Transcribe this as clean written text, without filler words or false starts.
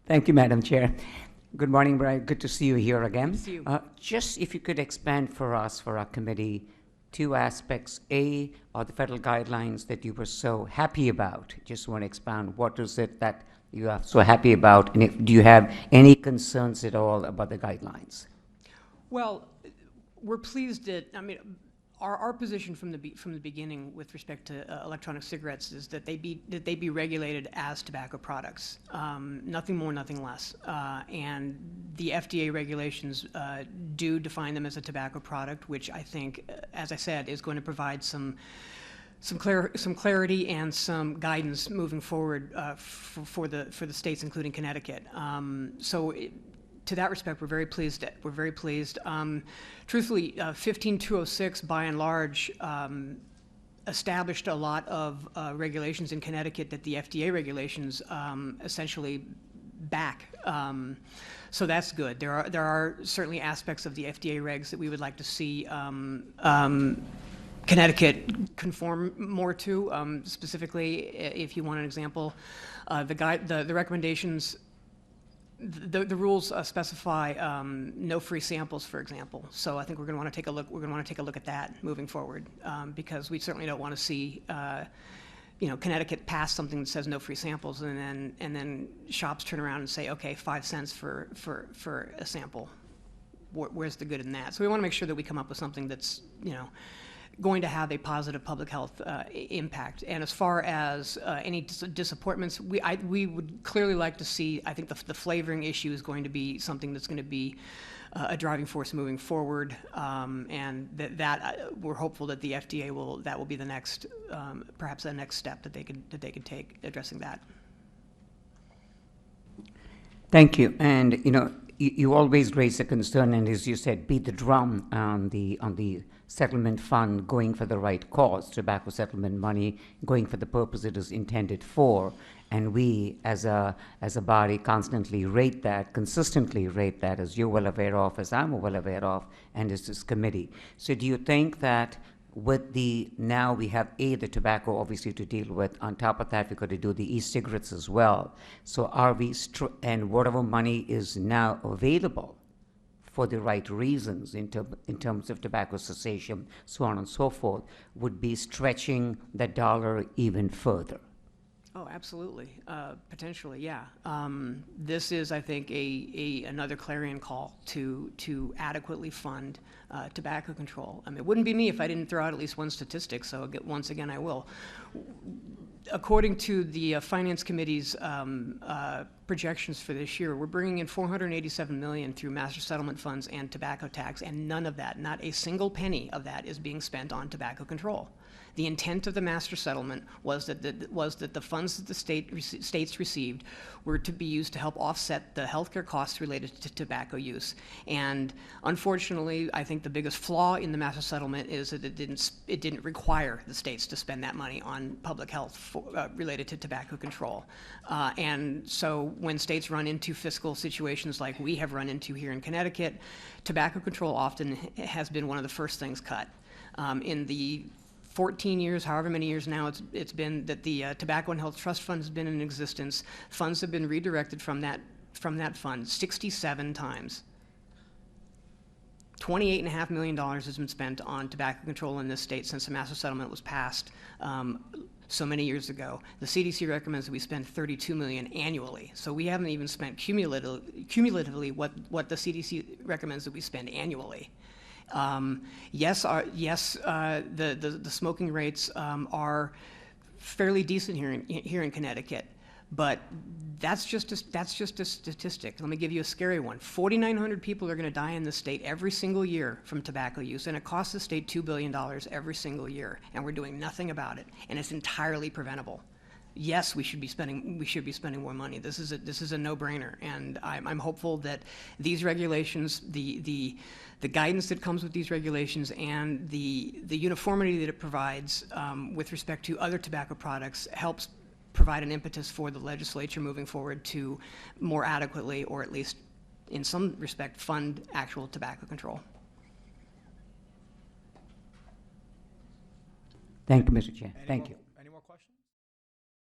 Thank you, Madam Chair. Good morning, Brian. Good to see you here again. Good to see you. Just if you could expand for us, for our committee, two aspects. A, are the federal guidelines that you were so happy about. Just want to expand. What is it that you are so happy about? And do you have any concerns at all about the guidelines? Well, we're pleased that, I mean, our position from the beginning with respect to electronic cigarettes is that they be regulated as tobacco products, nothing more, nothing less. And the FDA regulations do define them as a tobacco product, which I think, as I said, is going to provide some clarity and some guidance moving forward for the states, including Connecticut. To that respect, we're very pleased. Truthfully, 15206, by and large, established a lot of regulations in Connecticut that the FDA regulations essentially back. So that's good. There are certainly aspects of the FDA regs that we would like to see Connecticut conform more to. Specifically, if you want an example, the recommendations. The rules specify no free samples, for example. So I think we're going to want to take a look. We're going to want to take a look at that moving forward, because we certainly don't want to see, Connecticut pass something that says no free samples, and then shops turn around and say, okay, 5 cents for a sample. Where's the good in that? So we want to make sure that we come up with something that's, going to have a positive public health impact. And as far as any disappointments, we would clearly like to see, I think the flavoring issue is going to be something that's going to be a driving force moving forward, and that we're hopeful that the FDA that will be the next, perhaps the next step that they could take addressing that. Thank you. And you always raise a concern, and as you said, beat the drum on the settlement fund going for the right cause, tobacco settlement money going for the purpose it is intended for, and we as a body constantly rate that, consistently rate that, as you're well aware of, as I'm well aware of, and as this committee. So do you think that with now we have the tobacco obviously to deal with, on top of that we've got to do the e-cigarettes as well, so are we, and whatever money is now available for the right reasons in terms of tobacco cessation, so on and so forth, would be stretching the dollar even further? Oh, absolutely. Potentially, yeah. This is, I think, another clarion call to adequately fund tobacco control. I mean, it wouldn't be me if I didn't throw out at least one statistic, so once again I will. According to the Finance Committee's projections for this year, we're bringing in $487 million through master settlement funds and tobacco tax, and none of that, not a single penny of that, is being spent on tobacco control. The intent of the master settlement was that the funds that the states received were to be used to help offset the healthcare costs related to tobacco use. And unfortunately, I think the biggest flaw in the master settlement is that it didn't require the states to spend that money on public health related to tobacco control. And so when states run into fiscal situations like we have run into here in Connecticut, tobacco control often has been one of the first things cut. In the 14 years, however many years now it's been that the Tobacco and Health Trust Fund has been in existence, funds have been redirected from that fund 67 times. $28.5 million has been spent on tobacco control in this state since the master settlement was passed so many years ago. The CDC recommends that we spend $32 million annually. So we haven't even spent cumulatively what the CDC recommends that we spend annually. Yes, the smoking rates are fairly decent here in Connecticut, but that's just a statistic. Let me give you a scary one. 4,900 people are going to die in the state every single year from tobacco use, and it costs the state $2 billion every single year, and we're doing nothing about it, and it's entirely preventable. Yes, we should be spending more money. This is a no-brainer, and I'm hopeful that these regulations, the guidance that comes with these regulations, and the uniformity that it provides with respect to other tobacco products helps provide an impetus for the legislature moving forward to more adequately, or at least in some respect, fund actual tobacco control. Thank you, Mr. Chair. Thank you.